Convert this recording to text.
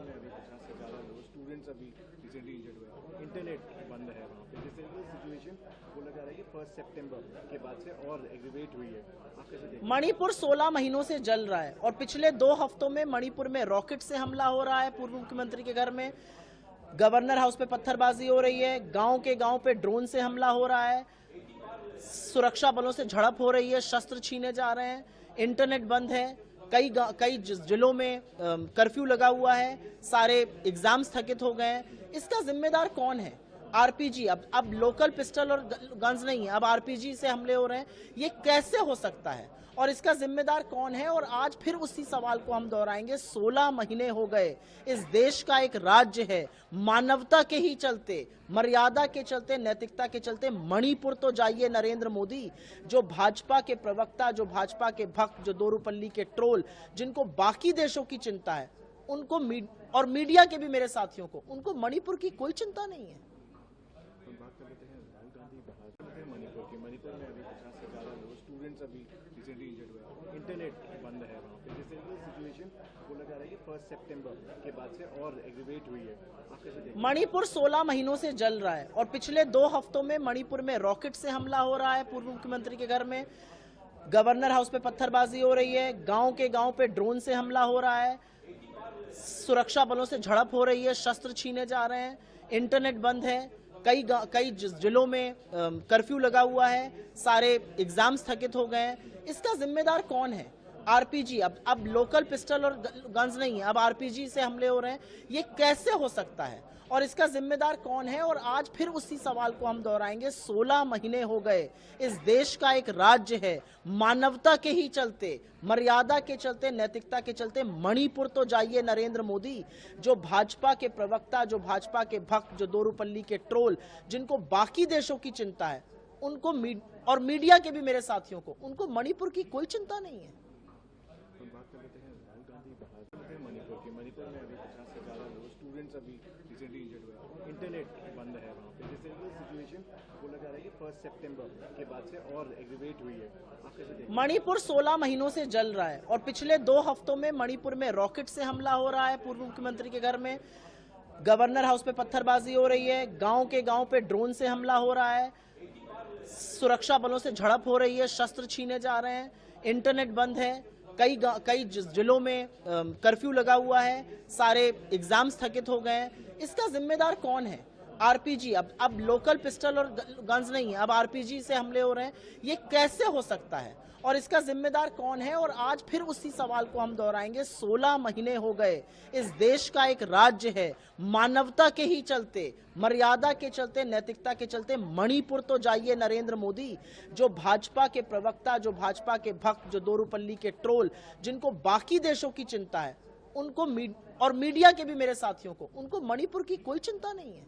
मणिपुर में अभी 50 से ज़्यादा लोग स्टूडेंट्स अभी रिसेंटली इंजर्ड हुए, इंटरनेट बंद है वहाँ पे, जिससे ये सिचुएशन बोला जा रहा है कि 1 सितंबर के बाद से और एग्रीवेट हुई है। आप कैसे देखते हैं? मणिपुर 16 महीनों से जल रहा है और पिछले 2 हफ्तों में मणिपुर में रॉकेट से हमला हो रहा है, पूर्व मुख्यमंत्री के घर में गवर्नर हाउस पे पत्थरबाजी हो रही है, गांव के गांव पे ड्रोन से हमला हो रहा है, सुरक्षा बलों से झड़प हो रही है, शस्त्र छीने जा रहे हैं, इंटरनेट बंद है, कई जिलों में कर्फ्यू लगा हुआ है, सारे एग्जाम स्थगित हो गए हैं। इसका जिम्मेदार कौन है? आरपीजी, अब लोकल पिस्टल और गन्स नहीं है, अब आरपीजी से हमले हो रहे हैं। ये कैसे हो सकता है और इसका जिम्मेदार कौन है? और आज फिर उसी सवाल को हम दोहराएंगे। 16 महीने हो गए, इस देश का एक राज्य है, मानवता के ही चलते, मर्यादा के चलते, नैतिकता के चलते मणिपुर तो जाइए नरेंद्र मोदी, जो भाजपा के प्रवक्ता, जो भाजपा के भक्त, जो दोरूपल्ली के ट्रोल, जिनको बाकी देशों की चिंता है, उनको और मीडिया के भी मेरे साथियों को, उनको मणिपुर की कोई चिंता नहीं है। बात कर लेते हैं राहुल गांधी बहादुर मणिपुर की। मणिपुर में अभी 50 से ज़्यादा लोग स्टूडेंट्स अभी रिसेंटली इंजर्ड हुए, इंटरनेट बंद है वहाँ पे, जिससे ये सिचुएशन बोला जा रहा है कि 1 सितंबर के बाद से और एग्रीवेट हुई है। आप कैसे देखते हैं? मणिपुर 16 महीनों से जल रहा है और पिछले 2 हफ्तों में मणिपुर में रॉकेट से हमला हो रहा है, पूर्व मुख्यमंत्री के घर में गवर्नर हाउस पे पत्थरबाजी हो रही है, गांव के गांव पे ड्रोन से हमला हो रहा है, सुरक्षा बलों से झड़प हो रही है, शस्त्र छीने जा रहे हैं, इंटरनेट बंद है, कई जिलों में कर्फ्यू लगा हुआ है, सारे एग्जाम स्थगित हो गए हैं। इसका जिम्मेदार कौन है? आरपीजी, अब लोकल पिस्टल और गन्स नहीं है, अब आरपीजी से हमले हो रहे हैं। ये कैसे हो सकता है और इसका जिम्मेदार कौन है? और आज फिर उसी सवाल को हम दोहराएंगे। 16 महीने हो गए, इस देश का एक राज्य है, मानवता के ही चलते, मर्यादा के चलते, नैतिकता के चलते मणिपुर तो जाइए नरेंद्र मोदी, जो भाजपा के प्रवक्ता, जो भाजपा के भक्त, जो दोरूपल्ली के ट्रोल, जिनको बाकी देशों की चिंता है, उनको और मीडिया के भी मेरे साथियों को, उनको मणिपुर की कोई चिंता नहीं है। बात कर लेते हैं राहुल गांधी बहादुर मणिपुर की। मणिपुर में अभी 50 से ज़्यादा लोग स्टूडेंट्स अभी रिसेंटली इंजर्ड हुए, इंटरनेट बंद है वहाँ पे, जिससे ये सिचुएशन बोला जा रहा है कि 1 सितंबर के बाद से और एग्रीवेट हुई है। आप कैसे देखते हैं? मणिपुर 16 महीनों से जल रहा है और पिछले 2 हफ्तों में मणिपुर में रॉकेट से हमला हो रहा है, पूर्व मुख्यमंत्री के घर में गवर्नर हाउस पे पत्थरबाजी हो रही है, गांव के गांव पे ड्रोन से हमला हो रहा है, सुरक्षा बलों से झड़प हो रही है, शस्त्र छीने जा रहे हैं, इंटरनेट बंद है, कई जिलों में कर्फ्यू लगा हुआ है, सारे एग्जाम स्थगित हो गए हैं। इसका जिम्मेदार कौन है? आरपीजी, अब लोकल पिस्टल और गन्स नहीं है, अब आरपीजी से हमले हो रहे हैं। ये कैसे हो सकता है और इसका जिम्मेदार कौन है? और आज फिर उसी सवाल को हम दोहराएंगे। 16 महीने हो गए, इस देश का एक राज्य है, मानवता के ही चलते, मर्यादा के चलते, नैतिकता के चलते मणिपुर तो जाइए नरेंद्र मोदी, जो भाजपा के प्रवक्ता, जो भाजपा के भक्त, जो दोरूपल्ली के ट्रोल, जिनको बाकी देशों की चिंता है, उनको और मीडिया के भी मेरे साथियों को, उनको मणिपुर की कोई चिंता नहीं है।